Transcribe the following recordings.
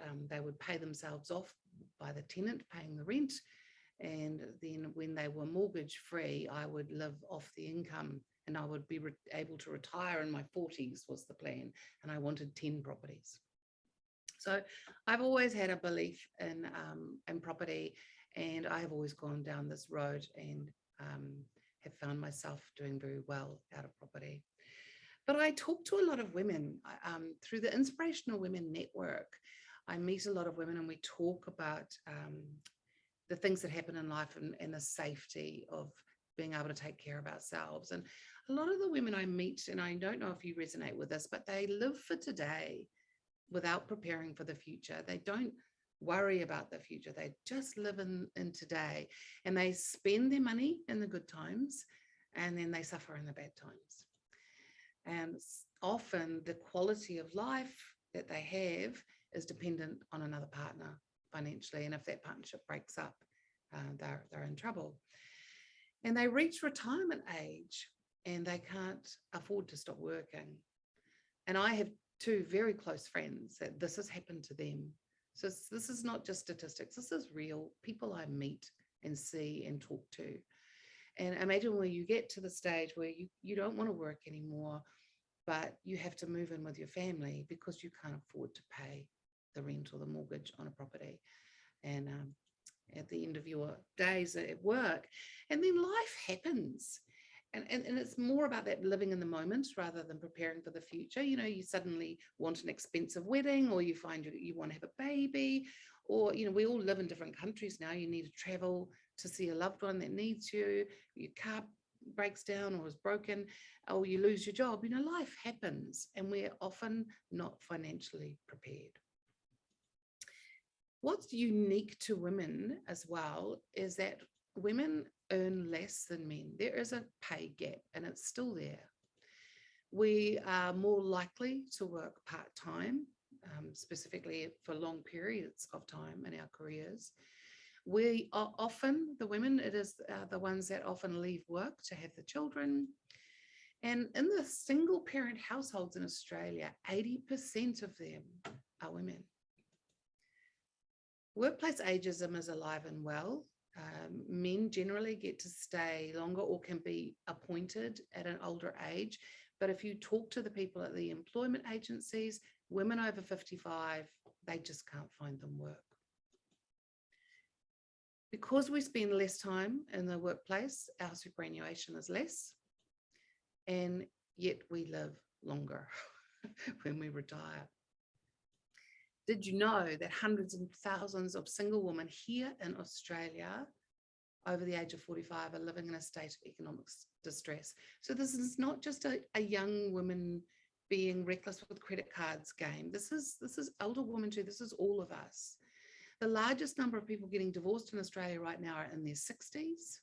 and they would pay themselves off by the tenant paying the rent. And then when they were mortgage free, I would live off the income, and I would be able to retire in my 40s was the plan. And I wanted 10 properties. So I've always had a belief in property, and I have always gone down this road and have found myself doing very well out of property. But I talk to a lot of women through the Inspirational Women Network. I meet a lot of women, and we talk about the things that happen in life, and the safety of being able to take care of ourselves. And a lot of the women I meet, and I don't know if you resonate with this, but they live for today without preparing for the future. They don't worry about the future. They just live in today, and they spend their money in the good times, and then they suffer in the bad times. And often the quality of life that they have is dependent on another partner financially. And if that partnership breaks up, they're in trouble. And they reach retirement age and they can't afford to stop working. And I have two very close friends that this has happened to them. So this is not just statistics. This is real people I meet and see and talk to. And imagine where you get to the stage where you don't want to work anymore, but you have to move in with your family because you can't afford to pay the rent or the mortgage on a property. And at the end of your days at work, and then life happens. And it's more about that living in the moment rather than preparing for the future. You know, you suddenly want an expensive wedding, or you find you want to have a baby, or, you know, we all live in different countries now. You need to travel to see a loved one that needs you. Your car breaks down or is broken, or you lose your job. You know, life happens, and we're often not financially prepared. What's unique to women as well is that women earn less than men. There is a pay gap, and it's still there. We are more likely to work part-time, specifically for long periods of time in our careers. We are often, the women, it is the ones that often leave work to have the children. And in the single parent households in Australia, 80% of them are women. Workplace ageism is alive and well. Men generally get to stay longer or can be appointed at an older age. But if you talk to the people at the employment agencies, women over 55, they just can't find them work. Because we spend less time in the workplace, our superannuation is less, and yet we live longer when we retire. Did you know that hundreds and thousands of single women here in Australia over the age of 45 are living in a state of economic distress? So this is not just a young woman being reckless with credit cards game. This is older women too. This is all of us. The largest number of people getting divorced in Australia right now are in their 60s,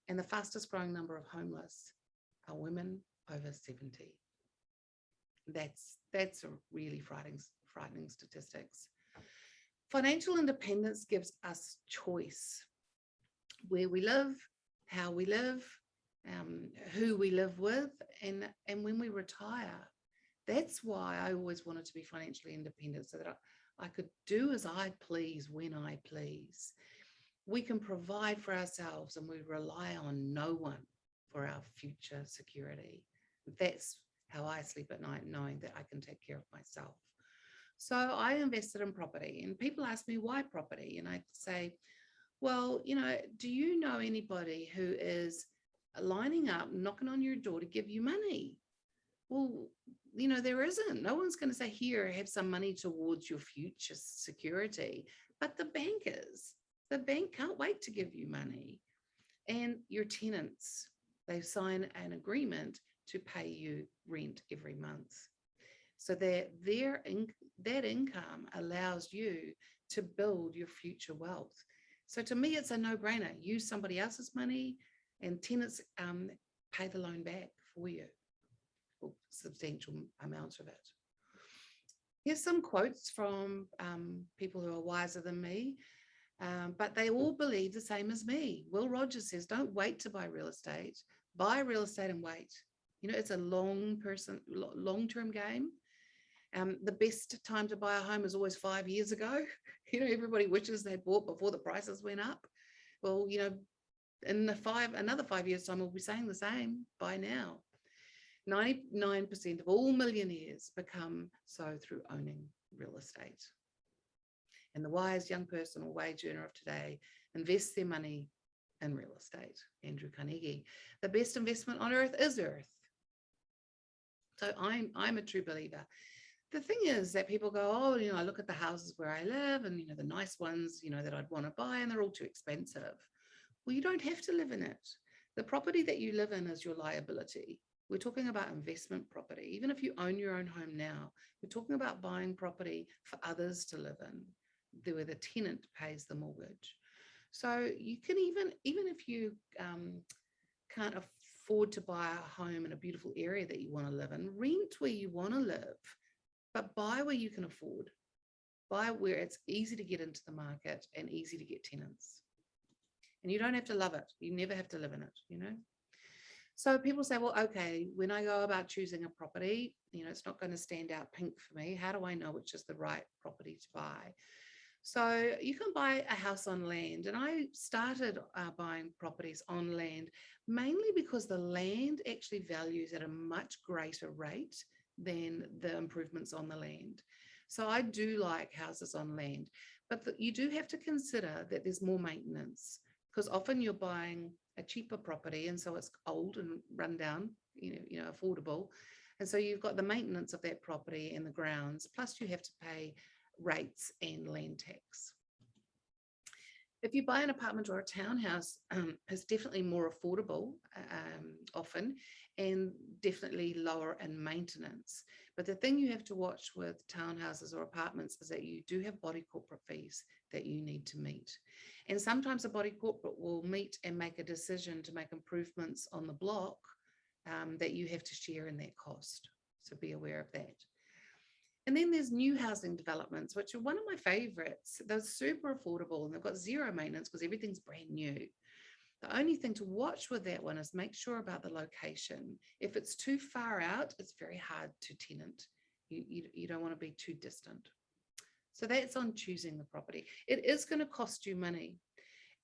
and the fastest growing number of homeless are women over 70. That's a really frightening statistics. Financial independence gives us choice. Where we live, how we live, who we live with, and when we retire. That's why I always wanted to be financially independent, so that I could do as I please when I please. We can provide for ourselves, and we rely on no one for our future security. That's how I sleep at night, knowing that I can take care of myself. So I invested in property, and people ask me, why property? And I say, well, you know, do you know anybody who is lining up, knocking on your door to give you money? Well, you know, there isn't. No one's going to say, here, have some money towards your future security. But the bank is. The bank can't wait to give you money. And your tenants, they sign an agreement to pay you rent every month. So that that income allows you to build your future wealth. So to me, it's a no-brainer. Use somebody else's money, and tenants pay the loan back for you, or substantial amounts of it. Here's some quotes from people who are wiser than me, but they all believe the same as me. Will Rogers says, don't wait to buy real estate. Buy real estate and wait. You know, it's a long-term game. The best time to buy a home is always 5 years ago. Everybody wishes they bought before the prices went up. Well, in another 5 years time, we'll be saying the same. Buy now. 99% of all millionaires become so through owning real estate. And the wise young person or wage earner of today invests their money in real estate. Andrew Carnegie. The best investment on earth is earth. So I'm a true believer. The thing is that people go, oh, I look at the houses where I live and, the nice ones, that I'd want to buy, and they're all too expensive. Well, you don't have to live in it. The property that you live in is your liability. We're talking about investment property. Even if you own your own home now, we're talking about buying property for others to live in, where the tenant pays the mortgage. So you can even if you can't afford to buy a home in a beautiful area that you want to live in, rent where you want to live, but buy where you can afford. Buy where it's easy to get into the market and easy to get tenants. And you don't have to love it. You never have to live in it, So people say, well, okay, when I go about choosing a property, it's not going to stand out pink for me. How do I know which is the right property to buy? So you can buy a house on land. And I started buying properties on land, mainly because the land actually values at a much greater rate than the improvements on the land. So I do like houses on land, but you do have to consider that there's more maintenance, because often you're buying a cheaper property, and so it's old and run down, affordable. And so you've got the maintenance of that property and the grounds, plus you have to pay rates and land tax. If you buy an apartment or a townhouse, it's definitely more affordable often, and definitely lower in maintenance. But the thing you have to watch with townhouses or apartments is that you do have body corporate fees that you need to meet. And sometimes a body corporate will meet and make a decision to make improvements on the block that you have to share in that cost. So be aware of that. And then there's new housing developments, which are one of my favorites. They're super affordable and they've got zero maintenance because everything's brand new. The only thing to watch with that one is make sure about the location. If it's too far out, it's very hard to tenant. You don't want to be too distant. So that's on choosing the property. It is going to cost you money.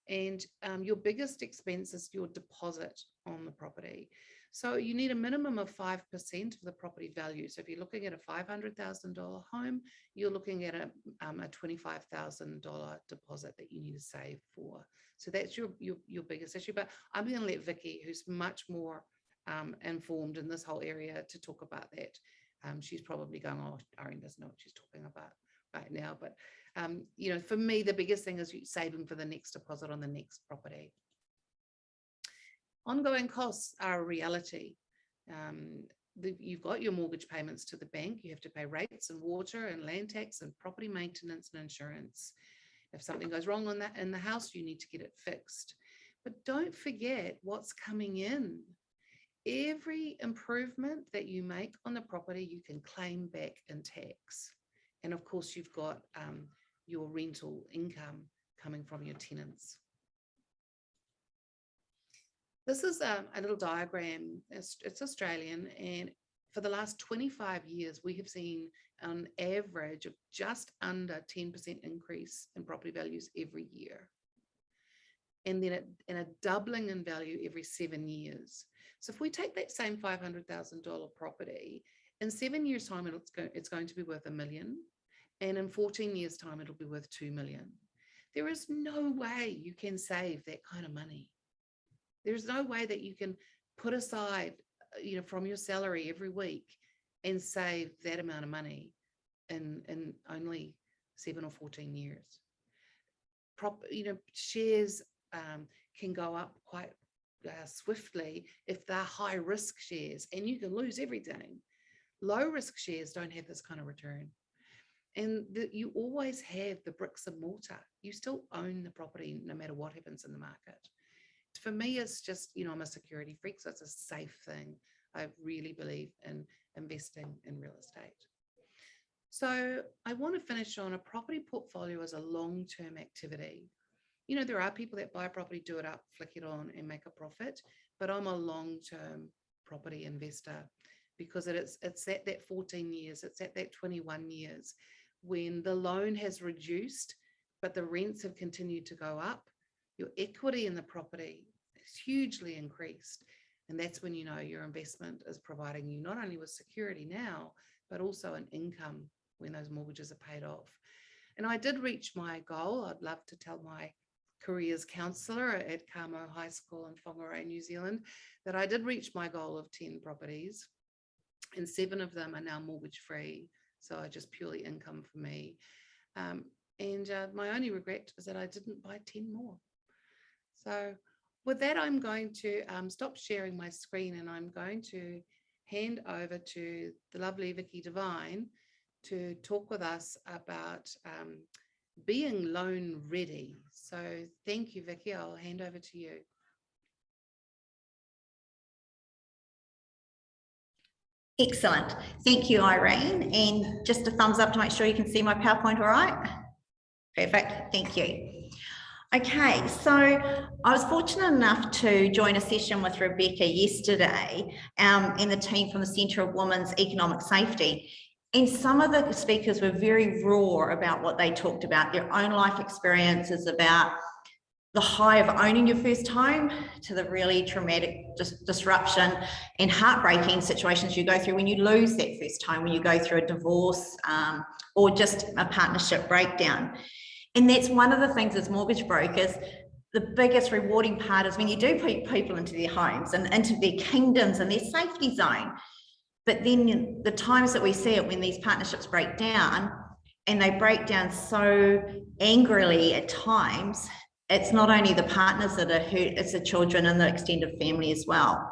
And your biggest expense is your deposit on the property. So you need a minimum of 5% of the property value. So if you're looking at a $500,000 home, you're looking at a $25,000 deposit that you need to save for. So that's your biggest issue. But I'm going to let Vicky, who's much more informed in this whole area, to talk about that. She's probably going, oh, Irene doesn't know what she's talking about right now. But, for me, the biggest thing is saving for the next deposit on the next property. Ongoing costs are a reality. You've got your mortgage payments to the bank. You have to pay rates and water and land tax and property maintenance and insurance. If something goes wrong in the house, you need to get it fixed. But don't forget what's coming in. Every improvement that you make on the property, you can claim back in tax. And of course, you've got your rental income coming from your tenants. This is a little diagram. It's Australian, and for the last 25 years, we have seen an average of just under 10% increase in property values every year. And then a doubling in value every 7 years. So if we take that same $500,000 property, in 7 years' time, it's going to be worth $1 million. And in 14 years' time, it'll be worth $2 million. There is no way you can save that kind of money. There's no way that you can put aside, from your salary every week and save that amount of money in only 7 or 14 years. Shares can go up quite swiftly if they're high risk shares, and you can lose everything. Low risk shares don't have this kind of return. And you always have the bricks and mortar. You still own the property no matter what happens in the market. For me, it's just, I'm a security freak, so it's a safe thing. I really believe in investing in real estate. So I want to finish on a property portfolio as a long-term activity. There are people that buy a property, do it up, flick it on and make a profit, but I'm a long-term property investor because it's at that 14 years, it's at that 21 years when the loan has reduced, but the rents have continued to go up. Your equity in the property is hugely increased. And that's when you know your investment is providing you not only with security now, but also an income when those mortgages are paid off. And I did reach my goal. I'd love to tell my careers counsellor at Kamo High School in Whangarei, New Zealand, that I did reach my goal of 10 properties, and 7 of them are now mortgage free. So just purely income for me. My only regret is that I didn't buy 10 more. So with that, I'm going to stop sharing my screen, and I'm going to hand over to the lovely Vicky Devine to talk with us about being loan ready. So thank you, Vicky. I'll hand over to you. Excellent. Thank you, Irene. And just a thumbs up to make sure you can see my PowerPoint all right. Perfect. Thank you. Okay, so I was fortunate enough to join a session with Rebecca yesterday and the team from the Centre of Women's Economic Safety. And some of the speakers were very raw about what they talked about, their own life experiences, about the high of owning your first home to the really traumatic disruption and heartbreaking situations you go through when you lose that first home, when you go through a divorce or just a partnership breakdown. And that's one of the things as mortgage brokers, the biggest rewarding part is when you do put people into their homes and into their kingdoms and their safety zone. But then the times that we see it when these partnerships break down, and they break down so angrily at times, it's not only the partners that are hurt, it's the children and the extended family as well.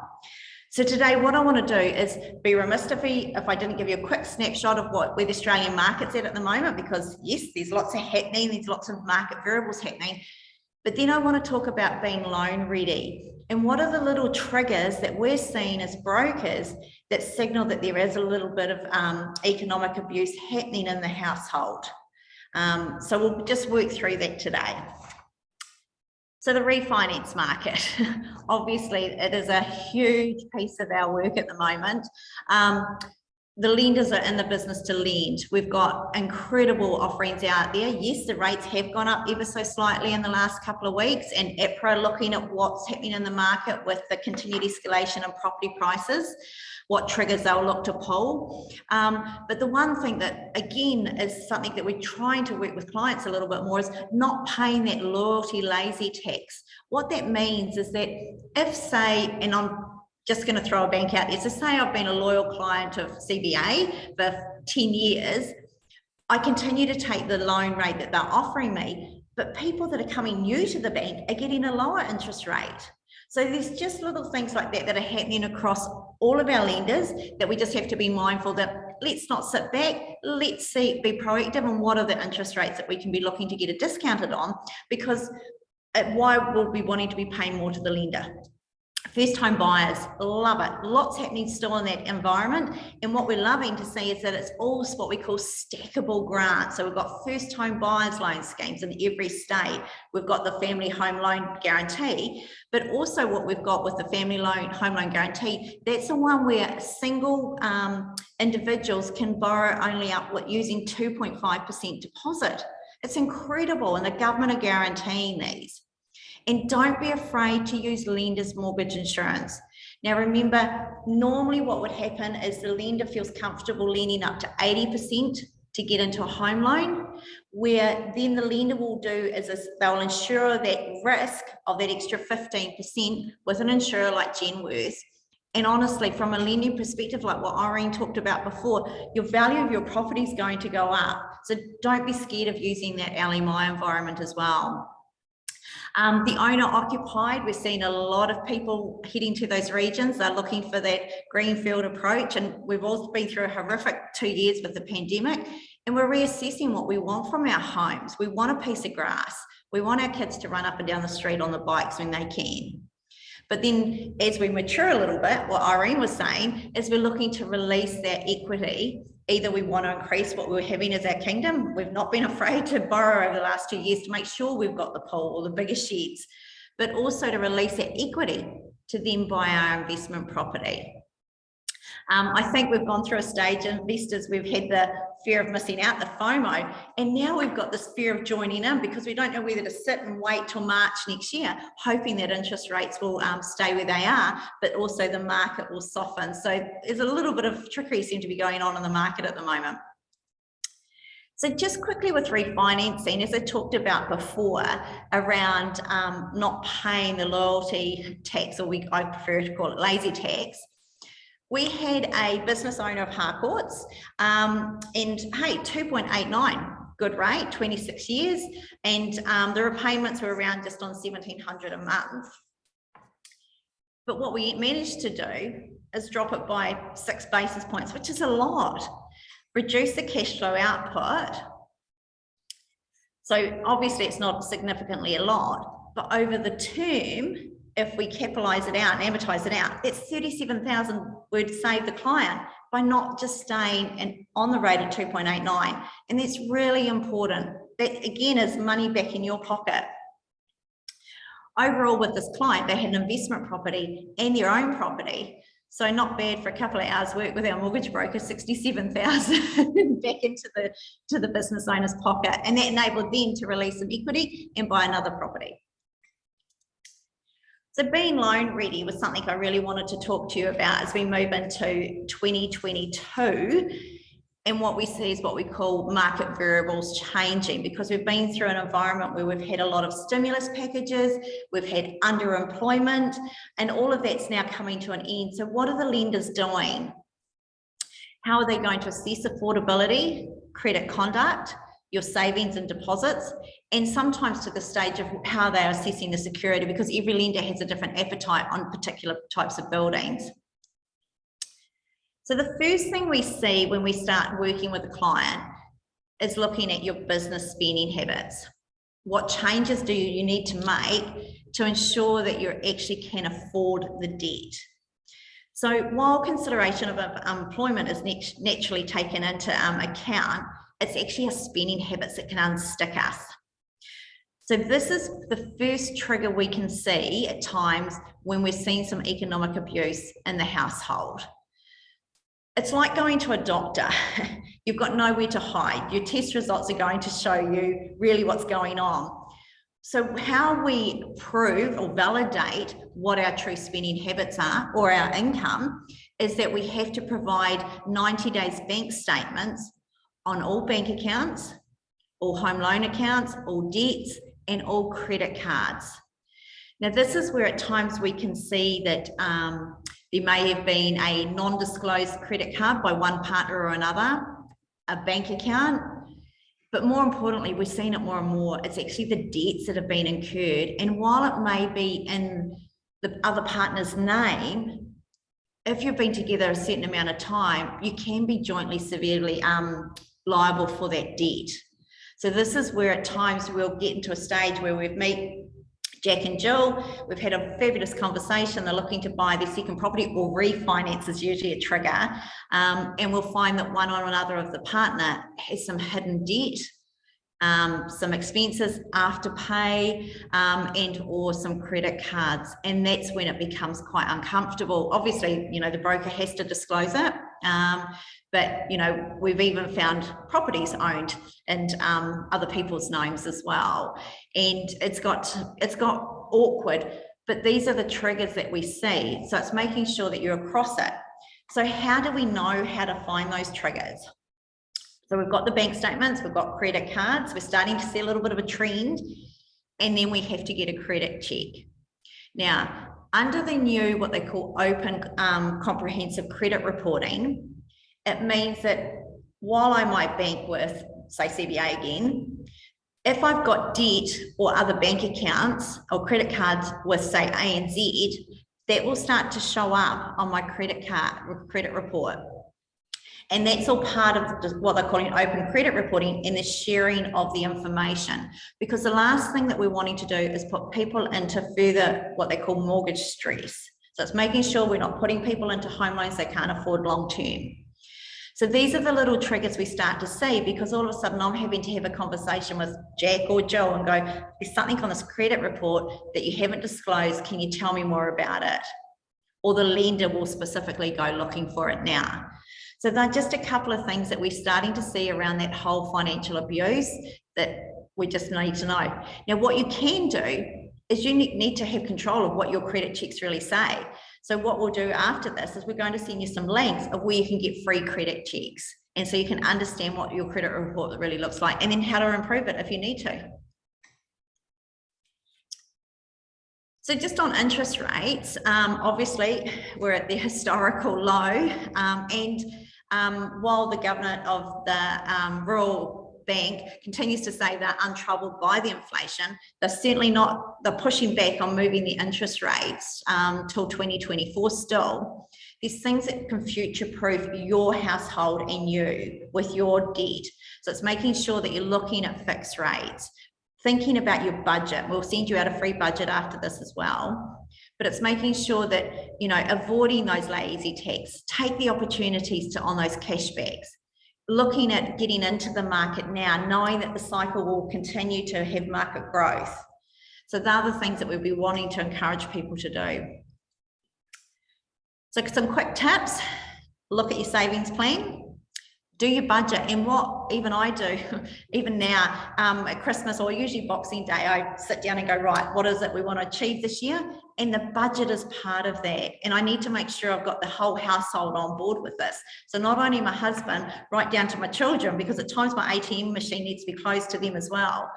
So today, what I want to do is be remiss if I didn't give you a quick snapshot of where the Australian market's at the moment, because yes, there's lots of happening, there's lots of market variables happening, but then I want to talk about being loan ready and what are the little triggers that we're seeing as brokers that signal that there is a little bit of economic abuse happening in the household. So we'll just work through that today. So the refinance market, obviously it is a huge piece of our work at the moment. The lenders are in the business to lend. We've got incredible offerings out there. Yes, the rates have gone up ever so slightly in the last couple of weeks, and APRA are looking at what's happening in the market with the continued escalation in property prices, what triggers they'll look to pull. But the one thing that, again, is something that we're trying to work with clients a little bit more is not paying that loyalty lazy tax. What that means is that if, say, and I'm just going to throw a bank out there, so say I've been a loyal client of CBA for 10 years, I continue to take the loan rate that they're offering me, but people that are coming new to the bank are getting a lower interest rate. So there's just little things like that that are happening across all of our lenders that we just have to be mindful that let's not sit back, let's be proactive on what are the interest rates that we can be looking to get it discounted on, because why will we wanting to be paying more to the lender? First home buyers, love it. Lots happening still in that environment. And what we're loving to see is that it's all what we call stackable grants. So we've got first home buyers loan schemes in every state. We've got the family home loan guarantee, but also what we've got with the family home loan guarantee, that's the one where single individuals can borrow only up using 2.5% deposit. It's incredible, and the government are guaranteeing these. And don't be afraid to use lender's mortgage insurance. Now, remember, normally what would happen is the lender feels comfortable lending up to 80% to get into a home loan, where then the lender will do is they'll insure that risk of that extra 15% with an insurer like Genworth. And honestly, from a lending perspective, like what Irene talked about before, your value of your property is going to go up. So don't be scared of using that LMI environment as well. The owner occupied, we're seeing a lot of people heading to those regions. They're looking for that greenfield approach, and we've all been through a horrific 2 years with the pandemic, and we're reassessing what we want from our homes. We want a piece of grass. We want our kids to run up and down the street on the bikes when they can. But then as we mature a little bit, what Irene was saying is we're looking to release that equity. Either we want to increase what we're having as our kingdom. We've not been afraid to borrow over the last 2 years to make sure we've got the pool or the biggest sheds, but also to release that equity to then buy our investment property. I think we've gone through a stage, investors, we've had the fear of missing out, the FOMO, and now we've got this fear of joining in because we don't know whether to sit and wait till March next year, hoping that interest rates will stay where they are, but also the market will soften. So there's a little bit of trickery seem to be going on in the market at the moment. So just quickly with refinancing, as I talked about before, around not paying the loyalty tax, or I prefer to call it lazy tax. We had a business owner of Harcourts, and hey, 2.89, good rate, 26 years, and the repayments were around just on $1,700 a month. But what we managed to do is drop it by 6 basis points, which is a lot. Reduce the cash flow output. So obviously it's not significantly a lot, but over the term, if we capitalize it out and amortize it out, it's 37,000 would save the client by not just staying on the rate of 2.89. And that's really important. That again is money back in your pocket. Overall with this client, they had an investment property and their own property. So not bad for a couple of hours work with our mortgage broker, 67,000 back into the business owner's pocket. And that enabled them to release some equity and buy another property. So being loan ready was something I really wanted to talk to you about as we move into 2022. And what we see is what we call market variables changing, because we've been through an environment where we've had a lot of stimulus packages, we've had underemployment, and all of that's now coming to an end. So what are the lenders doing? How are they going to assess affordability, credit conduct, your savings and deposits, and sometimes to the stage of how they are assessing the security, because every lender has a different appetite on particular types of buildings. So the first thing we see when we start working with a client is looking at your business spending habits. What changes do you need to make to ensure that you actually can afford the debt? So while consideration of employment is naturally taken into account, it's our spending habits that can unstick us. So this is the first trigger we can see at times when we're seeing some economic abuse in the household. It's like going to a doctor. You've got nowhere to hide. Your test results are going to show you really what's going on. So how we prove or validate what our true spending habits are or our income is that we have to provide 90 days bank statements on all bank accounts, all home loan accounts, all debts, and all credit cards. Now, this is where at times we can see that there may have been a non-disclosed credit card by one partner or another, a bank account, but more importantly, we're seeing it more and more. It's actually the debts that have been incurred. And while it may be in the other partner's name, if you've been together a certain amount of time, you can be jointly severely liable for that debt. So this is where at times we'll get into a stage where we meet Jack and Jill, we've had a fabulous conversation, they're looking to buy their second property, or refinance is usually a trigger, and we'll find that one or another of the partner has some hidden debt, some expenses after pay, and or some credit cards, and that's when it becomes quite uncomfortable. Obviously, you know, the broker has to disclose it, but you know, we've even found properties owned and other people's names as well, and it's got awkward. But these are the triggers that we see, so it's making sure that you're across it. So how do we know how to find those triggers? So we've got the bank statements, we've got credit cards, we're starting to see a little bit of a trend, and then we have to get a credit check. Now, under the new, what they call open comprehensive credit reporting, it means that while I might bank with, say, CBA again, if I've got debt or other bank accounts or credit cards with, say, ANZ, that will start to show up on my credit report. And that's all part of what they're calling open credit reporting and the sharing of the information. Because the last thing that we're wanting to do is put people into further what they call mortgage stress. So it's making sure we're not putting people into home loans they can't afford long term. So these are the little triggers we start to see, because all of a sudden I'm having to have a conversation with Jack or Joe and go, there's something on this credit report that you haven't disclosed. Can you tell me more about it? or the lender will specifically go looking for it now. So they're just a couple of things that we're starting to see around that whole financial abuse that we just need to know. Now, what you can do is you need to have control of what your credit checks really say. So what we'll do after this is we're going to send you some links of where you can get free credit checks. And so you can understand what your credit report really looks like and then how to improve it if you need to. So just on interest rates, obviously we're at the historical low, and while the governor of the Rural Bank continues to say they're untroubled by the inflation, they're certainly not, they're pushing back on moving the interest rates till 2024 still. There's things that can future-proof your household and you with your debt. So it's making sure that you're looking at fixed rates, thinking about your budget. We'll send you out a free budget after this as well. But it's making sure that, you know, avoiding those lazy tax, take the opportunities on those cashbacks, looking at getting into the market now, knowing that the cycle will continue to have market growth. So they're the things that we'll be wanting to encourage people to do. So some quick tips: look at your savings plan, do your budget. And what even I do, even now at Christmas or usually Boxing Day, I sit down and go, right, what is it we want to achieve this year? And the budget is part of that. And I need to make sure I've got the whole household on board with this. So not only my husband, right down to my children, because at times my ATM machine needs to be close to them as well.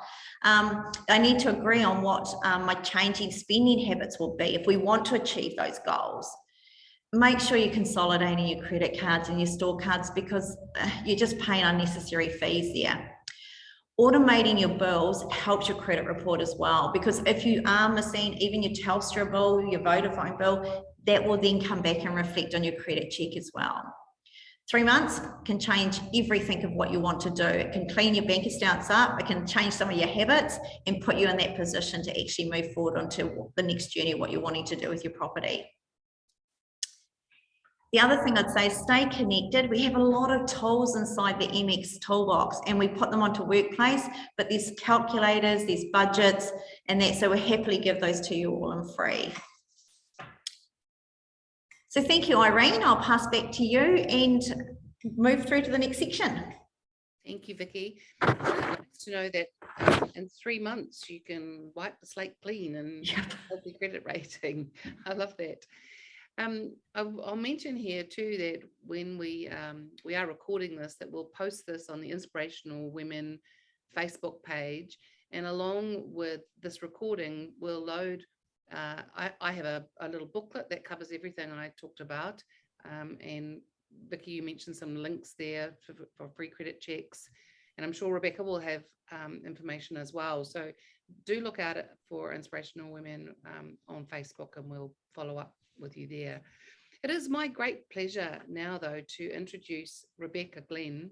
I need to agree on what my changing spending habits will be if we want to achieve those goals. Make sure you're consolidating your credit cards and your store cards, because you're just paying unnecessary fees there. Automating your bills helps your credit report as well, because if you are missing even your Telstra bill, your Vodafone bill, that will then come back and reflect on your credit check as well. 3 months can change everything of what you want to do. It can clean your bank accounts up, it can change some of your habits and put you in that position to actually move forward onto the next journey, what you're wanting to do with your property. The other thing I'd say is stay connected. We have a lot of tools inside the MX toolbox and we put them onto Workplace, but there's calculators, there's budgets and that, so we'll happily give those to you all in free. So thank you, Irene. I'll pass back to you and move through to the next section. Thank you, Vicky. Nice to know that in 3 months you can wipe the slate clean and have the credit rating. I love that. I'll mention here too that when we are recording this, that we'll post this on the Inspirational Women Facebook page, and along with this recording we'll load I have a little booklet that covers everything I talked about, and Vicky, you mentioned some links there for free credit checks, and I'm sure Rebecca will have information as well. So do look out for Inspirational Women on Facebook and we'll follow up with you there. It is my great pleasure now, though, to introduce Rebecca Glenn.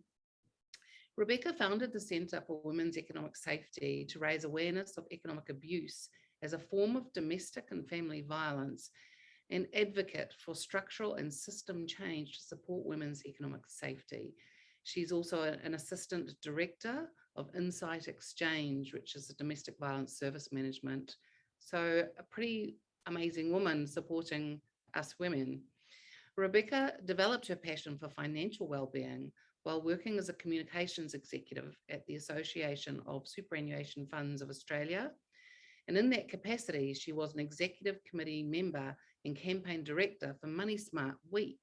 Rebecca founded the Centre for Women's Economic Safety to raise awareness of economic abuse as a form of domestic and family violence, and advocate for structural and system change to support women's economic safety. She's also an assistant director of Insight Exchange, which is a domestic violence service management. So a pretty amazing woman supporting us women. Rebecca developed her passion for financial well-being while working as a communications executive at the Association of Superannuation Funds of Australia. And in that capacity, she was an executive committee member and campaign director for Money Smart Week,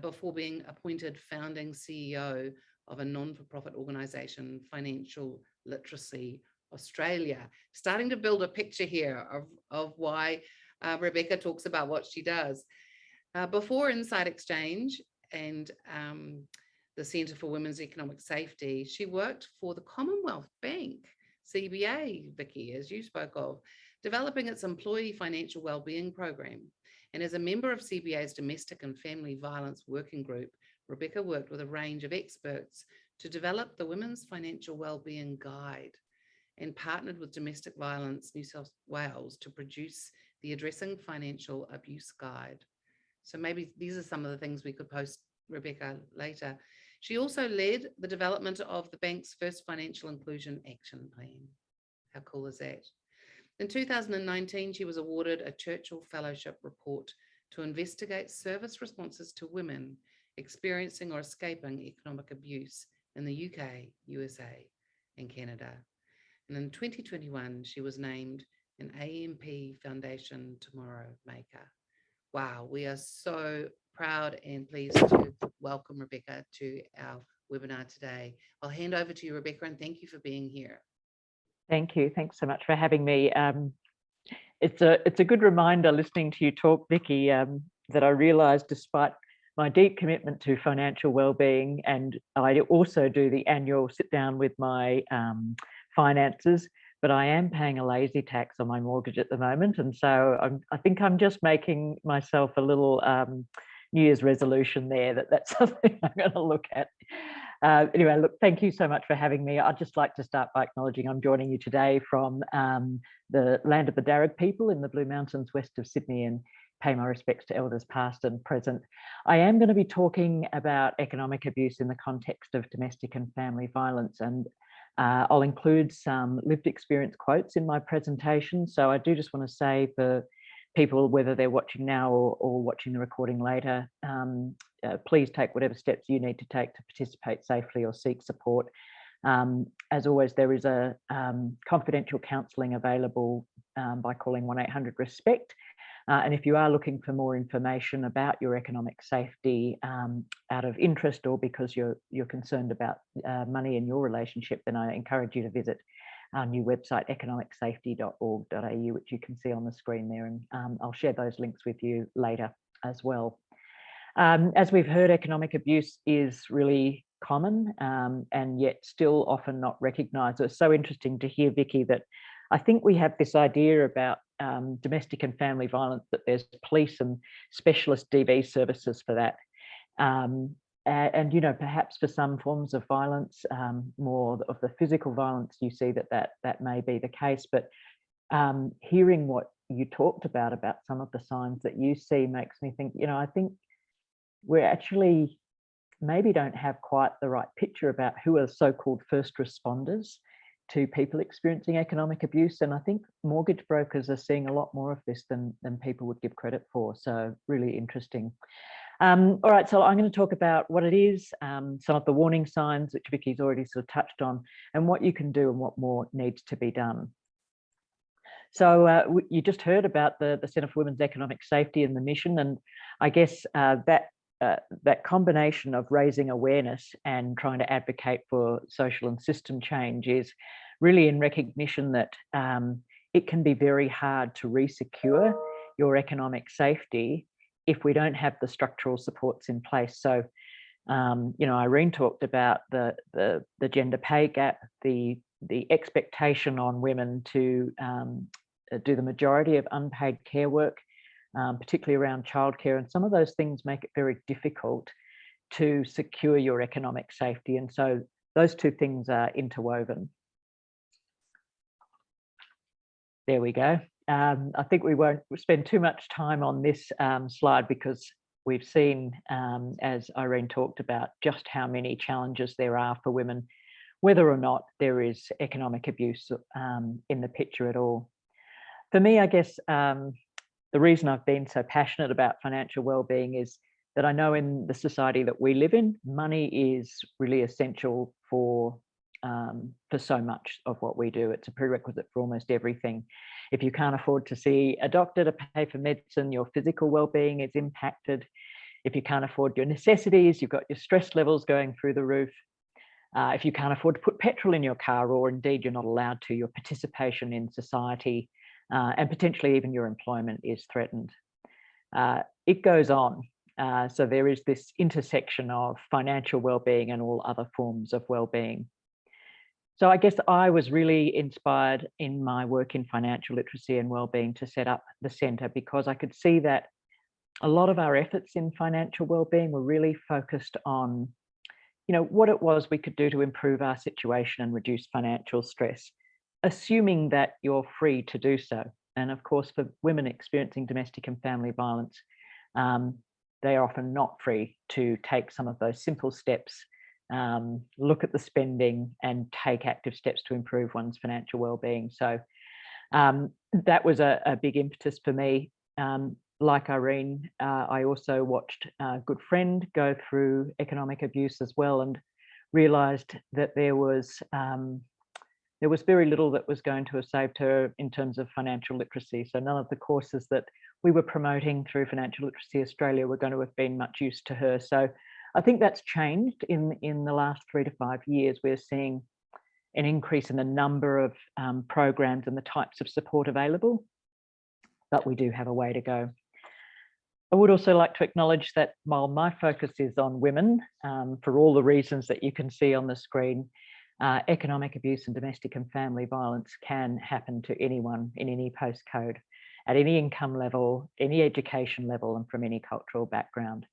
before being appointed founding CEO of a non-for-profit organisation, Financial Literacy Australia. Starting to build a picture here of why Rebecca talks about what she does. Before Insight Exchange and the Centre for Women's Economic Safety, she worked for the Commonwealth Bank, CBA, Vicky, as you spoke of, developing its employee financial wellbeing program. And as a member of CBA's Domestic and Family Violence Working Group, Rebecca worked with a range of experts to develop the Women's Financial Wellbeing Guide, and partnered with Domestic Violence New South Wales to produce the Addressing Financial Abuse Guide. So maybe these are some of the things we could post, Rebecca, later. She also led the development of the bank's first financial inclusion action plan. How cool is that? In 2019, she was awarded a Churchill Fellowship report to investigate service responses to women experiencing or escaping economic abuse in the UK, USA, and Canada. And in 2021, she was named an AMP Foundation Tomorrow Maker. Wow, we are so proud and pleased to welcome Rebecca to our webinar today. I'll hand over to you, Rebecca, and thank you for being here. Thank you. Thanks so much for having me. It's a good reminder listening to you talk, Vicky, that I realised despite my deep commitment to financial well-being, and I also do the annual sit down with my finances, but I am paying a lazy tax on my mortgage at the moment. And so I think I'm just making myself a little New Year's resolution there that's something I'm going to look at. Anyway, look, thank you so much for having me. I'd just like to start by acknowledging I'm joining you today from the land of the Darug people in the Blue Mountains west of Sydney, and pay my respects to elders past and present. I am going to be talking about economic abuse in the context of domestic and family violence, and I'll include some lived experience quotes in my presentation. So I do just want to say for people, whether they're watching now or watching the recording later, please take whatever steps you need to take to participate safely or seek support. As always, there is a confidential counselling available by calling 1-800-RESPECT. And if you are looking for more information about your economic safety out of interest or because you're concerned about money in your relationship, then I encourage you to visit our new website, economicsafety.org.au, which you can see on the screen there. And I'll share those links with you later as well. As we've heard, economic abuse is really common and yet still often not recognised. It's so interesting to hear, Vicky, that I think we have this idea about domestic and family violence, that there's police and specialist DV services for that. And, you know, perhaps for some forms of violence, more of the physical violence, you see that may be the case. But hearing what you talked about some of the signs that you see makes me think, you know, I think we're actually maybe don't have quite the right picture about who are so-called first responders to people experiencing economic abuse. And I think mortgage brokers are seeing a lot more of this than people would give credit for. So really interesting. All right, so I'm going to talk about what it is, some of the warning signs, which Vicky's already sort of touched on, and what you can do and what more needs to be done. So you just heard about the Centre for Women's Economic Safety and the mission, and I guess that combination of raising awareness and trying to advocate for social and system change is really in recognition that it can be very hard to re-secure your economic safety if we don't have the structural supports in place. So, you know, Irene talked about the gender pay gap, the expectation on women to do the majority of unpaid care work, particularly around childcare, and some of those things make it very difficult to secure your economic safety. And so those two things are interwoven. There we go. I think we won't spend too much time on this slide because we've seen, as Irene talked about, just how many challenges there are for women, whether or not there is economic abuse in the picture at all. For me, I guess the reason I've been so passionate about financial well-being is that I know in the society that we live in, money is really essential for so much of what we do. It's a prerequisite for almost everything. If you can't afford to see a doctor to pay for medicine, your physical well-being is impacted. If you can't afford your necessities, you've got your stress levels going through the roof. If you can't afford to put petrol in your car, or indeed you're not allowed to, your participation in society and potentially even your employment is threatened. It goes on. So there is this intersection of financial well-being and all other forms of well-being. So I guess I was really inspired in my work in financial literacy and wellbeing to set up the centre, because I could see that a lot of our efforts in financial wellbeing were really focused on, you know, what it was we could do to improve our situation and reduce financial stress, assuming that you're free to do so. And of course, for women experiencing domestic and family violence, they are often not free to take some of those simple steps, look at the spending and take active steps to improve one's financial well-being. So That was a big impetus for me. Like Irene, I also watched a good friend go through economic abuse as well, and realised that there was very little that was going to have saved her in terms of financial literacy. So none of the courses that we were promoting through Financial Literacy Australia were going to have been much use to her. So I think that's changed in the last 3 to 5 years. We're seeing an increase in the number of programs and the types of support available, but we do have a way to go. I would also like to acknowledge that while my focus is on women, for all the reasons that you can see on the screen, economic abuse and domestic and family violence can happen to anyone in any postcode, at any income level, any education level, and from any cultural background.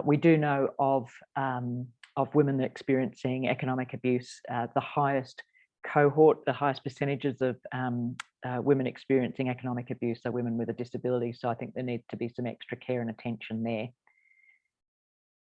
We do know of women experiencing economic abuse. The highest cohort, the highest percentages of women experiencing economic abuse are women with a disability. So I think there needs to be some extra care and attention there.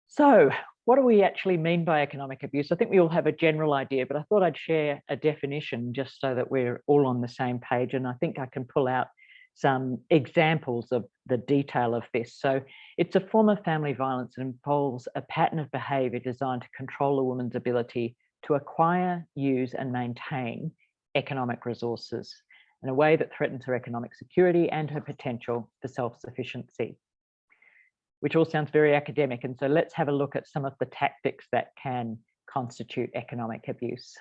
So what do we actually mean by economic abuse? I think we all have a general idea, but I thought I'd share a definition just so that we're all on the same page. And I think I can pull out some examples of the detail of this. So it's a form of family violence that involves a pattern of behaviour designed to control a woman's ability to acquire, use and maintain economic resources in a way that threatens her economic security and her potential for self-sufficiency, which all sounds very academic. And so let's have a look at some of the tactics that can constitute economic abuse.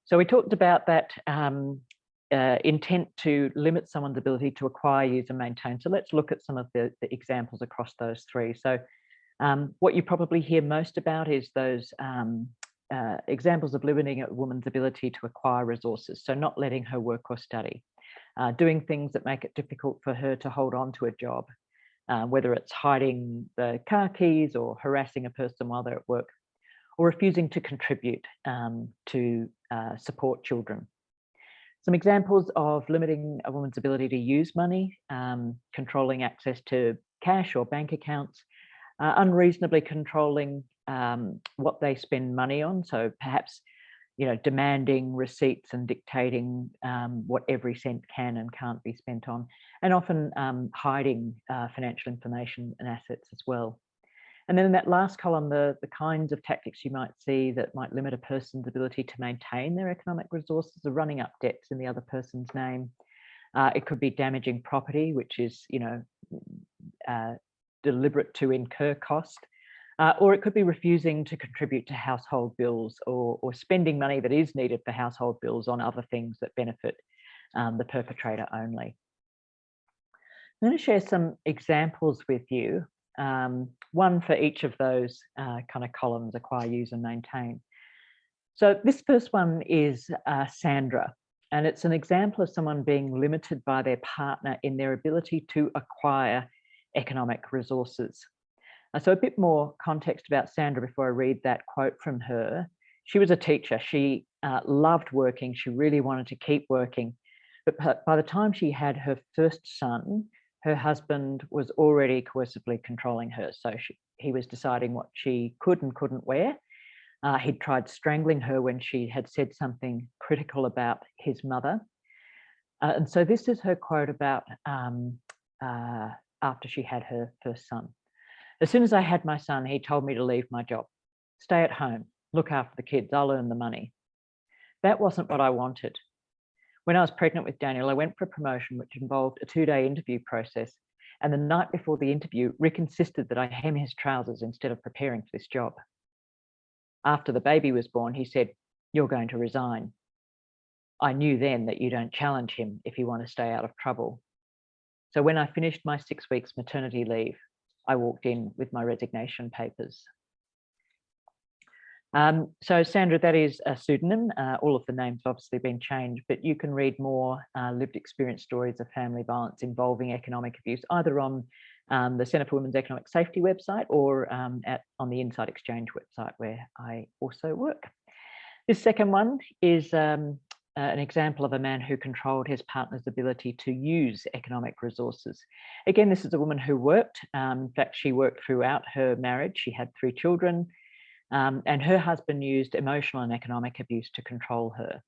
So we talked about that intent to limit someone's ability to acquire, use and maintain. So let's look at some of the examples across those three. So what you probably hear most about is those examples of limiting a woman's ability to acquire resources. So not letting her work or study, doing things that make it difficult for her to hold on to a job, whether it's hiding the car keys or harassing a person while they're at work, or refusing to contribute to support children. Some examples of limiting a woman's ability to use money, controlling access to cash or bank accounts, unreasonably controlling what they spend money on. So perhaps, demanding receipts and dictating what every cent can and can't be spent on, and often hiding financial information and assets as well. And then in that last column, the kinds of tactics you might see that might limit a person's ability to maintain their economic resources are running up debts in the other person's name. It could be damaging property, which is, deliberate to incur cost. Or it could be refusing to contribute to household bills or spending money that is needed for household bills on other things that benefit the perpetrator only. I'm going to share some examples with you, one for each of those kind of columns: acquire, use and maintain. So this first one is Sandra, and it's an example of someone being limited by their partner in their ability to acquire economic resources. So a bit more context about Sandra before I read that quote from her. She was a teacher. She loved working. She really wanted to keep working. But by the time she had her first son, her husband was already coercively controlling her. So he was deciding what she could and couldn't wear. He'd tried strangling her when she had said something critical about his mother. And so this is her quote about after she had her first son. As soon as I had my son, he told me to leave my job, stay at home, look after the kids, I'll earn the money. That wasn't what I wanted. When I was pregnant with Daniel, I went for a promotion which involved a 2-day interview process. And the night before the interview, Rick insisted that I hem his trousers instead of preparing for this job. After the baby was born, he said, "You're going to resign." I knew then that you don't challenge him if you want to stay out of trouble. So when I finished my 6 weeks maternity leave, I walked in with my resignation papers. So Sandra, that is a pseudonym. All of the names have obviously been changed, but you can read more lived experience stories of family violence involving economic abuse, either on the Centre for Women's Economic Safety website or on the Inside Exchange website, where I also work. This second one is an example of a man who controlled his partner's ability to use economic resources. Again, this is a woman who worked. In fact, she worked throughout her marriage. She had 3 children, and her husband used emotional and economic abuse to control her.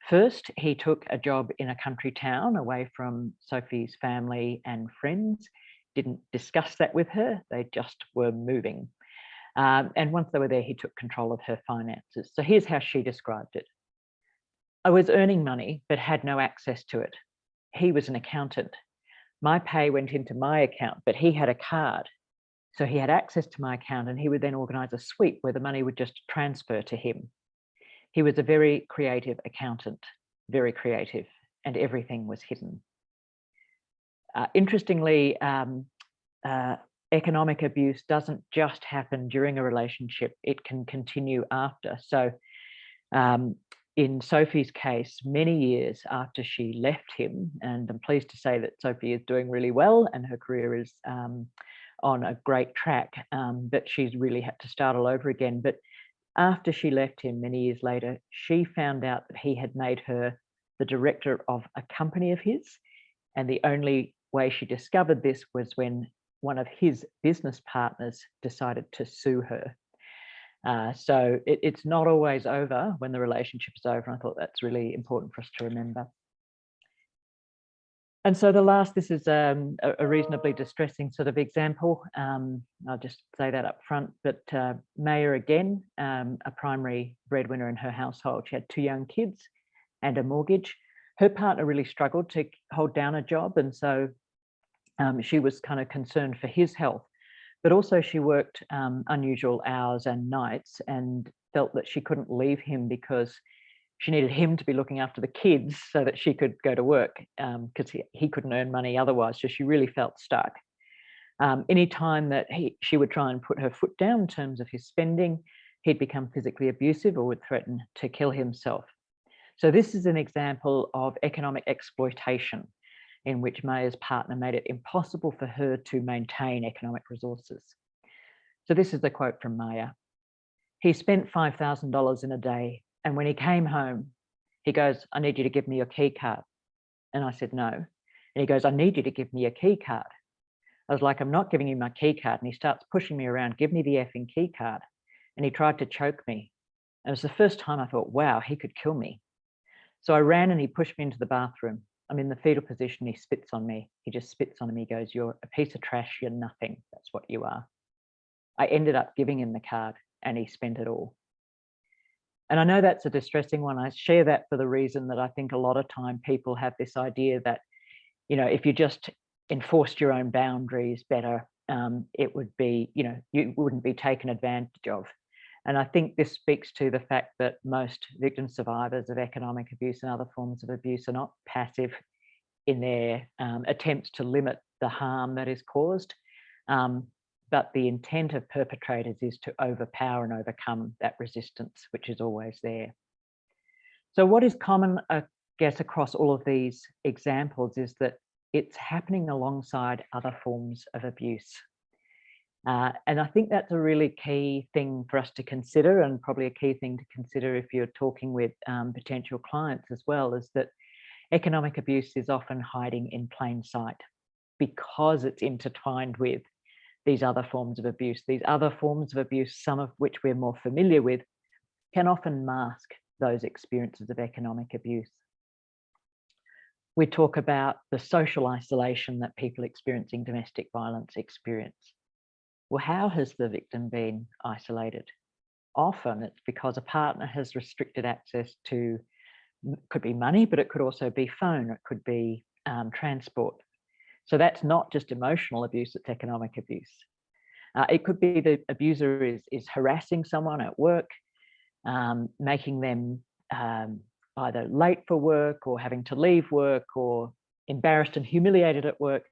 First, he took a job in a country town away from Sophie's family and friends. Didn't discuss that with her. They just were moving. And once they were there, he took control of her finances. So here's how she described it. I was earning money, but had no access to it. He was an accountant. My pay went into my account, but he had a card. So he had access to my account, and he would then organize a sweep where the money would just transfer to him. He was a very creative accountant, very creative, and everything was hidden. Interestingly, economic abuse doesn't just happen during a relationship, it can continue after. So in Sophie's case, many years after she left him, and I'm pleased to say that Sophie is doing really well and her career is on a great track, but she's really had to start all over again. But after she left him many years later, she found out that he had made her the director of a company of his. And the only way she discovered this was when one of his business partners decided to sue her. So it's not always over when the relationship is over. I thought that's really important for us to remember. And so the last, this is a reasonably distressing sort of example. I'll just say that up front, but Maya, again, a primary breadwinner in her household. She had 2 young kids and a mortgage. Her partner really struggled to hold down a job. And so she was kind of concerned for his health, but also she worked unusual hours and nights and felt that she couldn't leave him because she needed him to be looking after the kids so that she could go to work because he couldn't earn money otherwise. So she really felt stuck. Any time that she would try and put her foot down in terms of his spending, he'd become physically abusive or would threaten to kill himself. So this is an example of economic exploitation in which Maya's partner made it impossible for her to maintain economic resources. So this is the quote from Maya. He spent $5,000 in a day. And when he came home, he goes, I need you to give me your key card. And I said, no. And he goes, I need you to give me your key card. I was like, I'm not giving you my key card. And he starts pushing me around, give me the effing key card. And he tried to choke me. And it was the first time I thought, wow, he could kill me. So I ran and he pushed me into the bathroom. I'm in the fetal position. He spits on me. He just spits on me. He goes, you're a piece of trash. You're nothing. That's what you are. I ended up giving him the card and he spent it all. And I know that's a distressing one. I share that for the reason that I think a lot of time people have this idea that, you know, if you just enforced your own boundaries better, it would be, you know, you wouldn't be taken advantage of. And I think this speaks to the fact that most victim survivors of economic abuse and other forms of abuse are not passive in their attempts to limit the harm that is caused. But the intent of perpetrators is to overpower and overcome that resistance, which is always there. So what is common, I guess, across all of these examples is that it's happening alongside other forms of abuse. And I think that's a really key thing for us to consider, and probably a key thing to consider if you're talking with potential clients as well, is that economic abuse is often hiding in plain sight because it's intertwined with these other forms of abuse. These other forms of abuse, some of which we're more familiar with, can often mask those experiences of economic abuse. We talk about the social isolation that people experiencing domestic violence experience. Well, how has the victim been isolated? Often it's because a partner has restricted access to, could be money, but it could also be phone, it could be transport. So that's not just emotional abuse, it's economic abuse. It could be the abuser is harassing someone at work, making them either late for work or having to leave work or embarrassed and humiliated at work.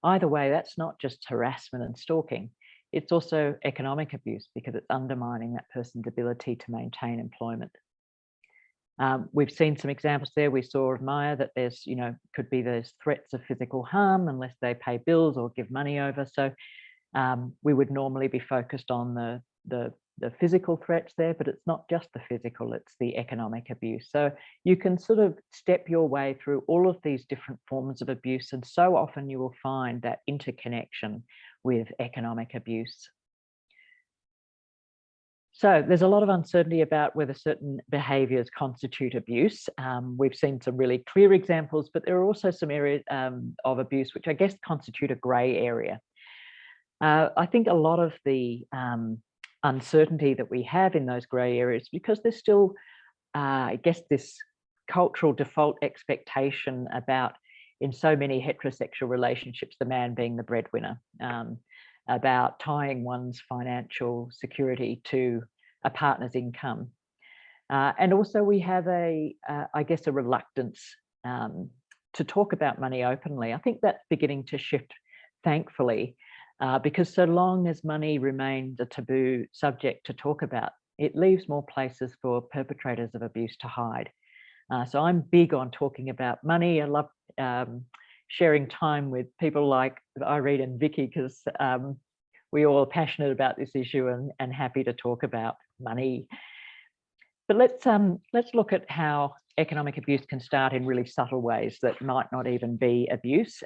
Either way, that's not just harassment and stalking. It's also economic abuse because it's undermining that person's ability to maintain employment. We've seen some examples there. We saw of Maya that there's, you know, could be those threats of physical harm unless they pay bills or give money over. So we would normally be focused on the physical threats there, but it's not just the physical, it's the economic abuse. So you can sort of step your way through all of these different forms of abuse, and so often you will find that interconnection with economic abuse. So there's a lot of uncertainty about whether certain behaviours constitute abuse. We've seen some really clear examples, but there are also some areas of abuse which I guess constitute a grey area. I think a lot of the uncertainty that we have in those grey areas, because there's still, I guess, this cultural default expectation about, in so many heterosexual relationships, the man being the breadwinner, about tying one's financial security to a partner's income. And also we have I guess, a reluctance to talk about money openly. I think that's beginning to shift, thankfully, because so long as money remains a taboo subject to talk about, it leaves more places for perpetrators of abuse to hide. So I'm big on talking about money. I love sharing time with people like Irene and Vicky, because we all are passionate about this issue and happy to talk about money. But let's look at how economic abuse can start in really subtle ways that might not even be abuse,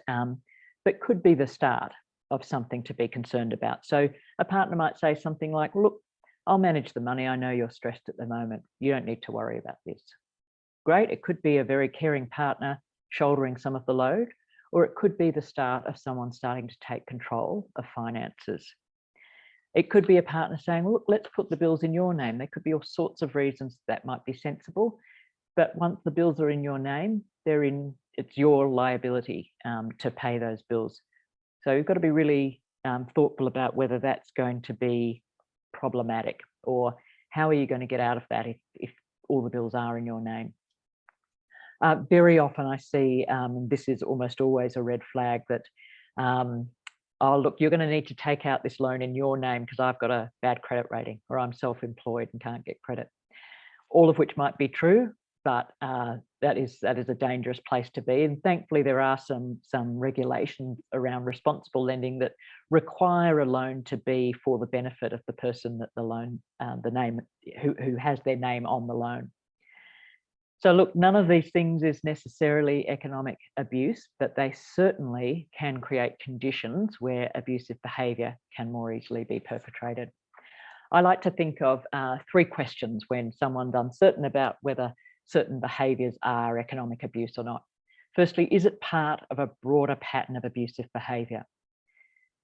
but could be the start of something to be concerned about. So a partner might say something like, look, I'll manage the money. I know you're stressed at the moment. You don't need to worry about this. Great. It could be a very caring partner shouldering some of the load, or it could be the start of someone starting to take control of finances. It could be a partner saying, look, let's put the bills in your name. There could be all sorts of reasons that might be sensible, but once the bills are in your name, it's your liability to pay those bills. So you've got to be really thoughtful about whether that's going to be problematic, or how are you going to get out of that if all the bills are in your name. Very often I see, this is almost always a red flag, that, oh, look, you're going to need to take out this loan in your name because I've got a bad credit rating, or I'm self-employed and can't get credit. All of which might be true, but that is a dangerous place to be. And thankfully, there are some regulations around responsible lending that require a loan to be for the benefit of the person that the loan, who has their name on the loan. So look, none of these things is necessarily economic abuse, but they certainly can create conditions where abusive behaviour can more easily be perpetrated. I like to think of 3 questions when someone's uncertain about whether certain behaviours are economic abuse or not. Firstly, is it part of a broader pattern of abusive behaviour?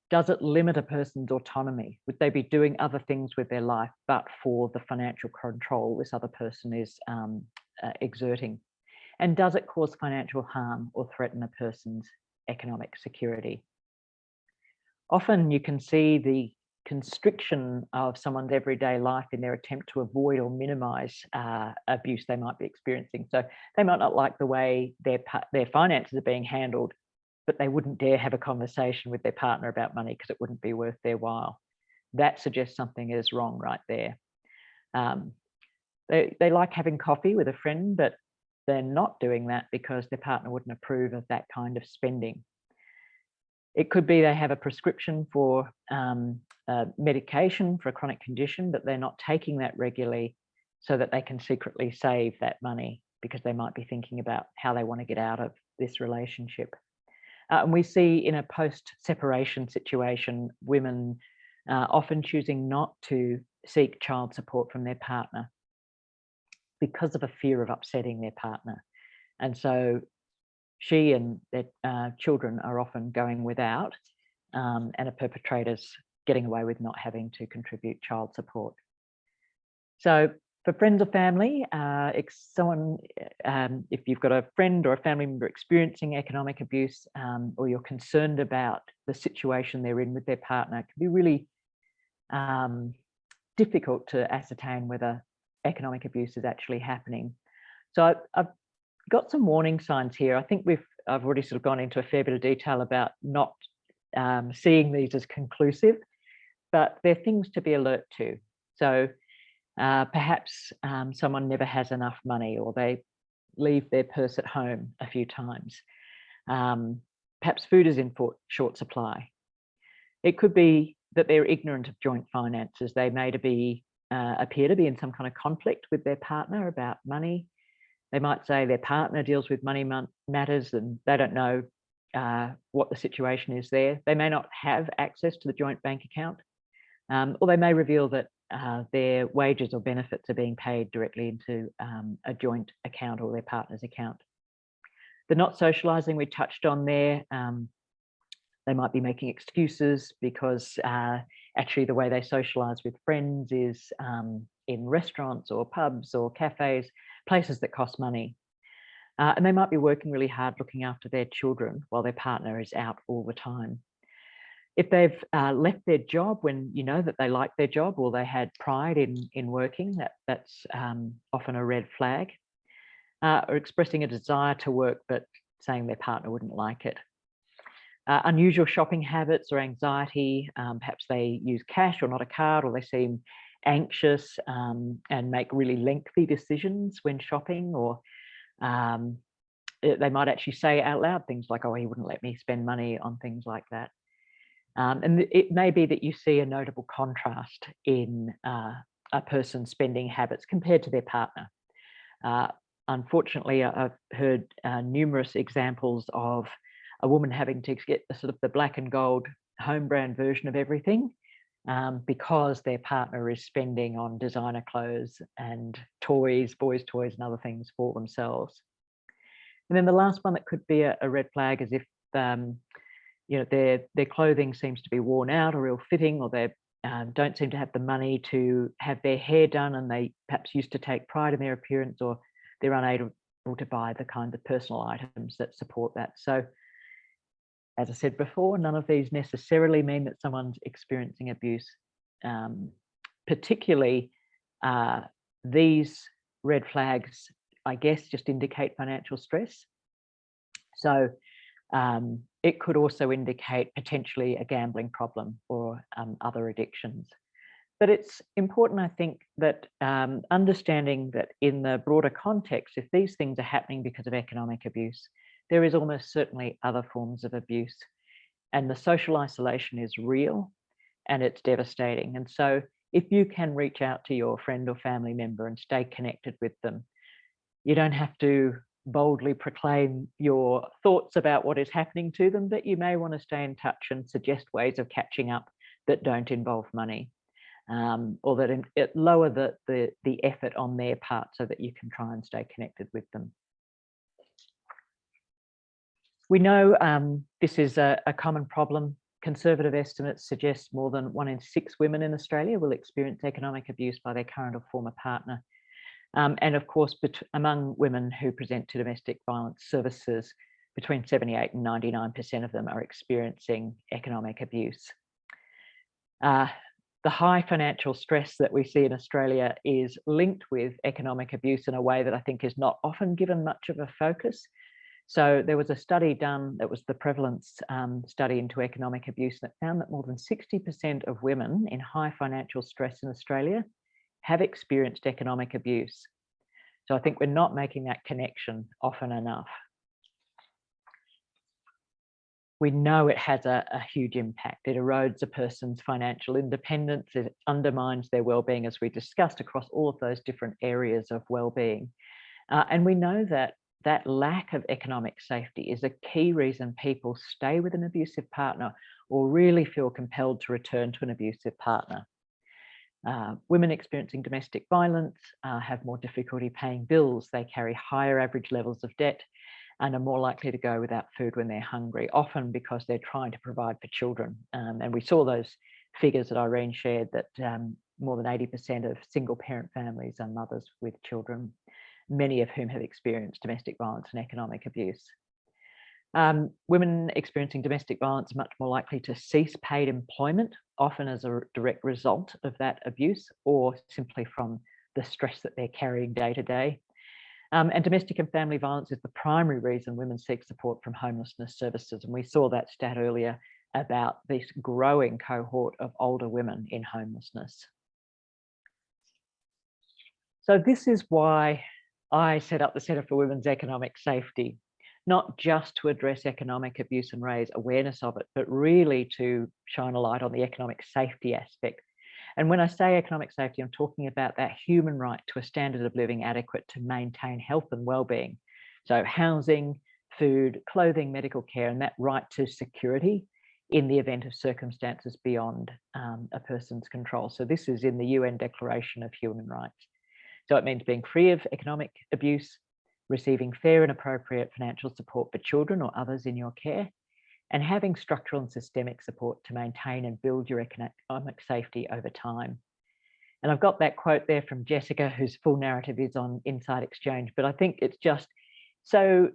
Does it limit a person's autonomy? Would they be doing other things with their life but for the financial control this other person is exerting? And does it cause financial harm or threaten a person's economic security? Often you can see the constriction of someone's everyday life in their attempt to avoid or minimise abuse they might be experiencing. So they might not like the way their finances are being handled, but they wouldn't dare have a conversation with their partner about money because it wouldn't be worth their while. That suggests something is wrong right there. They like having coffee with a friend, but they're not doing that because their partner wouldn't approve of that kind of spending. It could be they have a prescription for medication for a chronic condition, but they're not taking that regularly so that they can secretly save that money because they might be thinking about how they want to get out of this relationship. And we see in a post-separation situation, women often choosing not to seek child support from their partner because of a fear of upsetting their partner. And so she and their children are often going without, and a perpetrator's getting away with not having to contribute child support. So for friends or family, if you've got a friend or a family member experiencing economic abuse, or you're concerned about the situation they're in with their partner, it can be really difficult to ascertain whether economic abuse is actually happening. So I've got some warning signs here. I think I've already sort of gone into a fair bit of detail about not seeing these as conclusive, but they're things to be alert to. So perhaps someone never has enough money, or they leave their purse at home a few times. Perhaps food is in short supply. It could be that they're ignorant of joint finances. They may appear to be in some kind of conflict with their partner about money. They might say their partner deals with money matters and they don't know what the situation is there. They may not have access to the joint bank account, or they may reveal that their wages or benefits are being paid directly into a joint account or their partner's account. The not socialising we touched on there, they might be making excuses because actually the way they socialise with friends is in restaurants or pubs or cafes, places that cost money. And they might be working really hard looking after their children while their partner is out all the time. If they've left their job when you know that they like their job or they had pride in working, that's often a red flag. Or expressing a desire to work but saying their partner wouldn't like it. Unusual shopping habits or anxiety, perhaps they use cash or not a card, or they seem anxious and make really lengthy decisions when shopping, or they might actually say out loud things like, oh, he wouldn't let me spend money on things like that. And it may be that you see a notable contrast in a person's spending habits compared to their partner. Unfortunately, I've heard numerous examples of a woman having to get the sort of the black and gold home brand version of everything because their partner is spending on designer clothes and toys, boys' toys and other things for themselves. And then the last one that could be a red flag is if you know, their clothing seems to be worn out or ill-fitting, or they don't seem to have the money to have their hair done, and they perhaps used to take pride in their appearance, or they're unable to buy the kind of personal items that support that. So, as I said before, none of these necessarily mean that someone's experiencing abuse. Particularly, these red flags, I guess, just indicate financial stress. So it could also indicate potentially a gambling problem or other addictions. But it's important, I think, that understanding that in the broader context, if these things are happening because of economic abuse, there is almost certainly other forms of abuse. And the social isolation is real and it's devastating. And so if you can reach out to your friend or family member and stay connected with them, you don't have to boldly proclaim your thoughts about what is happening to them, but you may want to stay in touch and suggest ways of catching up that don't involve money. Or that it lower the effort on their part so that you can try and stay connected with them. We know this is a common problem. Conservative estimates suggest more than 1 in 6 women in Australia will experience economic abuse by their current or former partner. And of course, among women who present to domestic violence services, between 78 and 99% of them are experiencing economic abuse. The high financial stress that we see in Australia is linked with economic abuse in a way that I think is not often given much of a focus. So there was a study done that was the prevalence study into economic abuse that found that more than 60% of women in high financial stress in Australia have experienced economic abuse. So I think we're not making that connection often enough. We know it has a huge impact. It erodes a person's financial independence. It undermines their well-being, as we discussed, across all of those different areas of well-being. And we know that that lack of economic safety is a key reason people stay with an abusive partner or really feel compelled to return to an abusive partner. Women experiencing domestic violence have more difficulty paying bills. They carry higher average levels of debt and are more likely to go without food when they're hungry, often because they're trying to provide for children. And we saw those figures that Irene shared, that more than 80% of single parent families are mothers with children, many of whom have experienced domestic violence and economic abuse. Women experiencing domestic violence are much more likely to cease paid employment, often as a direct result of that abuse or simply from the stress that they're carrying day to day. And domestic and family violence is the primary reason women seek support from homelessness services. And we saw that stat earlier about this growing cohort of older women in homelessness. So this is why I set up the Centre for Women's Economic Safety, not just to address economic abuse and raise awareness of it, but really to shine a light on the economic safety aspect. And when I say economic safety, I'm talking about that human right to a standard of living adequate to maintain health and well-being. So housing, food, clothing, medical care, and that right to security in the event of circumstances beyond a person's control. So this is in the UN Declaration of Human Rights. So it means being free of economic abuse, receiving fair and appropriate financial support for children or others in your care, and having structural and systemic support to maintain and build your economic safety over time. And I've got that quote there from Jessica, whose full narrative is on Inside Exchange, but I think it's just so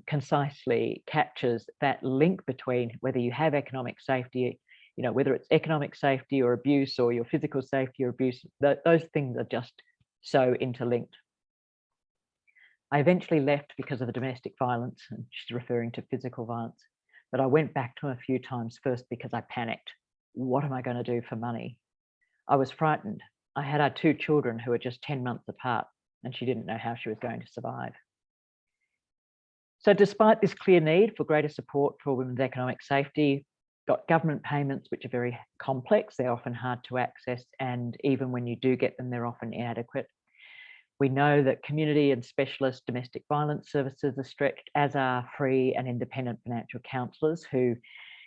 concisely captures that link between whether you have economic safety, whether it's economic safety or abuse, or your physical safety or abuse, those things are just so interlinked. I eventually left because of the domestic violence, and she's referring to physical violence, but I went back to him a few times, first because I panicked. What am I going to do for money? I was frightened. I had our 2 children who were just 10 months apart, and she didn't know how she was going to survive. So despite this clear need for greater support for women's economic safety, got government payments which are very complex, they're often hard to access, and even when you do get them, they're often inadequate. We know that community and specialist domestic violence services are stretched, as are free and independent financial counsellors who,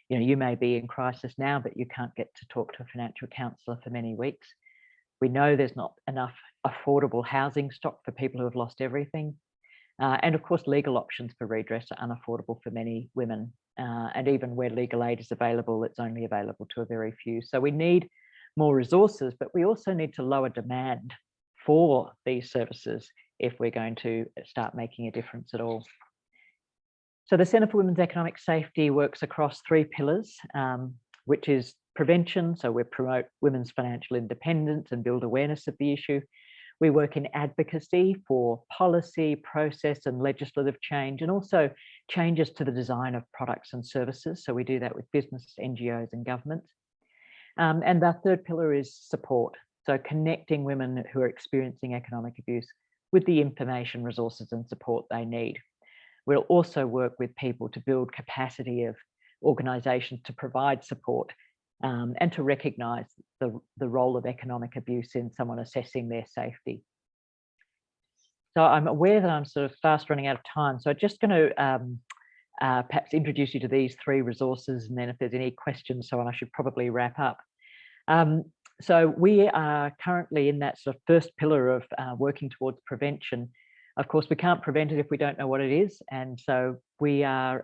you may be in crisis now, but you can't get to talk to a financial counsellor for many weeks. We know there's not enough affordable housing stock for people who have lost everything. And of course, legal options for redress are unaffordable for many women. And even where legal aid is available, it's only available to a very few. So we need more resources, but we also need to lower demand for these services if we're going to start making a difference at all. So the Centre for Women's Economic Safety works across 3 pillars, which is prevention. So we promote women's financial independence and build awareness of the issue. We work in advocacy for policy, process and legislative change, and also changes to the design of products and services. So we do that with business, NGOs and governments. And our 3rd pillar is support. So connecting women who are experiencing economic abuse with the information, resources and support they need. We'll also work with people to build capacity of organisations to provide support and to recognise the role of economic abuse in someone assessing their safety. So I'm aware that I'm sort of fast running out of time, so I'm just going to perhaps introduce you to these 3 resources, and then if there's any questions so on, I should probably wrap up. So we are currently in that sort of first pillar of working towards prevention. Of course, we can't prevent it if we don't know what it is, and so we are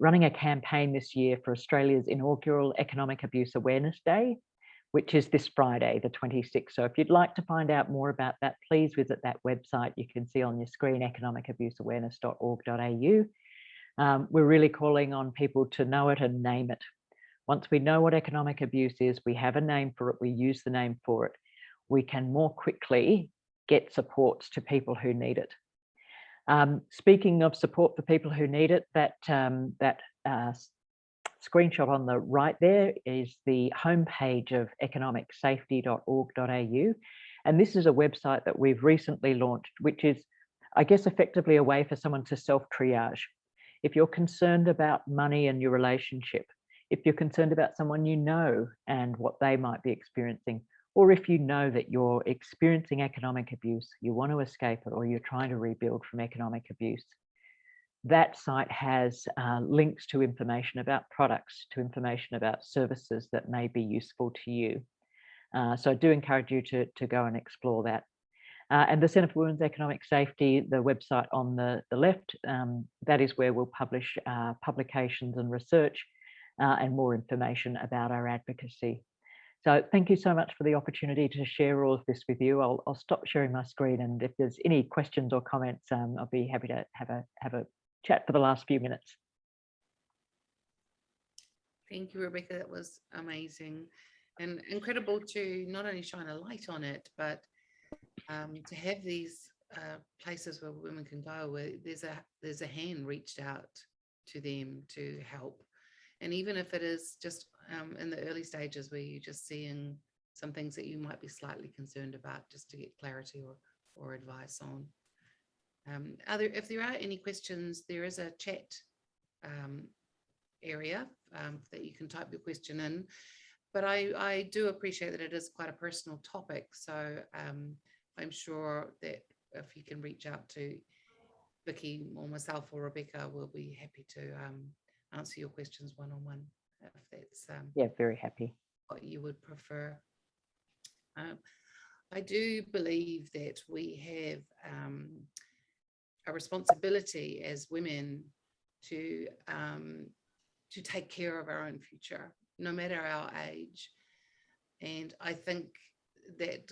running a campaign this year for Australia's inaugural Economic Abuse Awareness Day, which is this Friday, the 26th. So if you'd like to find out more about that, please visit that website. You can see on your screen, economicabuseawareness.org.au. We're really calling on people to know it and name it. Once we know what economic abuse is, we have a name for it, we use the name for it, we can more quickly get supports to people who need it. Speaking of support for people who need it, that screenshot on the right there is the homepage of economicsafety.org.au. And this is a website that we've recently launched, which is, I guess, effectively a way for someone to self-triage. If you're concerned about money and your relationship, if you're concerned about someone you know and what they might be experiencing, or if you know that you're experiencing economic abuse, you want to escape it, or you're trying to rebuild from economic abuse, that site has links to information about products, to information about services that may be useful to you. So I do encourage you to go and explore that. And the Centre for Women's Economic Safety, the website on the left, that is where we'll publish publications and research and more information about our advocacy. So thank you so much for the opportunity to share all of this with you. I'll stop sharing my screen, and if there's any questions or comments, I'll be happy to have a chat for the last few minutes. Thank you, Rebecca. That was amazing and incredible to not only shine a light on it, but to have these places where women can go, where there's a hand reached out to them to help. And even if it is just in the early stages where you're just seeing some things that you might be slightly concerned about, just to get clarity or advice on. If there are any questions, there is a chat area that you can type your question in. But I do appreciate that it is quite a personal topic. So I'm sure that if you can reach out to Vicky or myself or Rebecca, we'll be happy to answer your questions one-on-one, if that's Yeah, very happy. what you would prefer. I do believe that we have a responsibility as women to take care of our own future, no matter our age. And I think that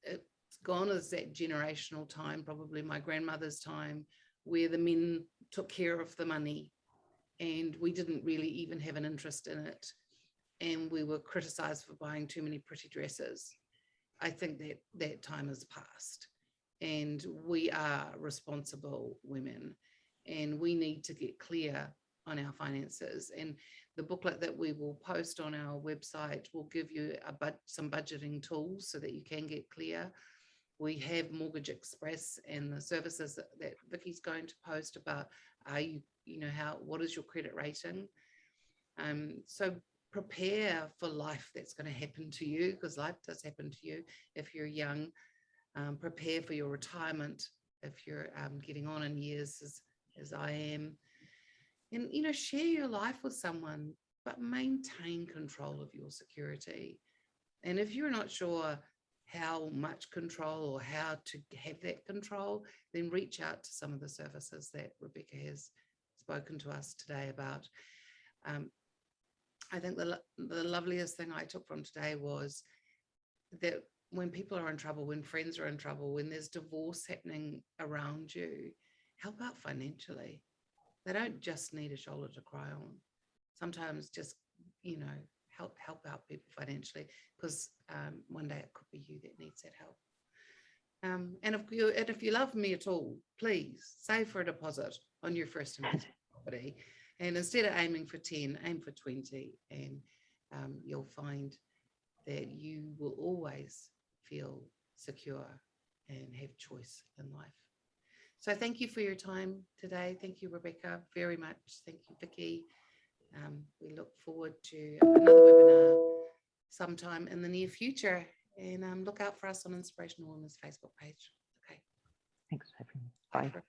it's gone as that generational time, probably my grandmother's time, where the men took care of the money and we didn't really even have an interest in it. And we were criticized for buying too many pretty dresses. I think that that time has passed, and we are responsible women, and we need to get clear on our finances. And the booklet that we will post on our website will give you some budgeting tools so that you can get clear. We have Mortgage Express and the services that Vicky's going to post about, what is your credit rating? So prepare for life that's going to happen to you, because life does happen to you if you're young. Prepare for your retirement if you're getting on in years as I am. And, share your life with someone, but maintain control of your security. And if you're not sure how much control or how to have that control, then reach out to some of the services that Rebecca has spoken to us today about. I think the loveliest thing I took from today was that when people are in trouble, when friends are in trouble, when there's divorce happening around you, help out financially. They don't just need a shoulder to cry on. Sometimes just, help out people financially, because one day it could be you that needs that help. And if you love me at all, please save for a deposit on your first investment property. And instead of aiming for 10, aim for 20, and you'll find that you will always feel secure and have choice in life. So thank you for your time today. Thank you, Rebecca, very much. Thank you, Vicky. We look forward to another webinar sometime in the near future, and look out for us on Inspirational Women's Facebook page. Okay. Thanks for having me. Bye. Bye.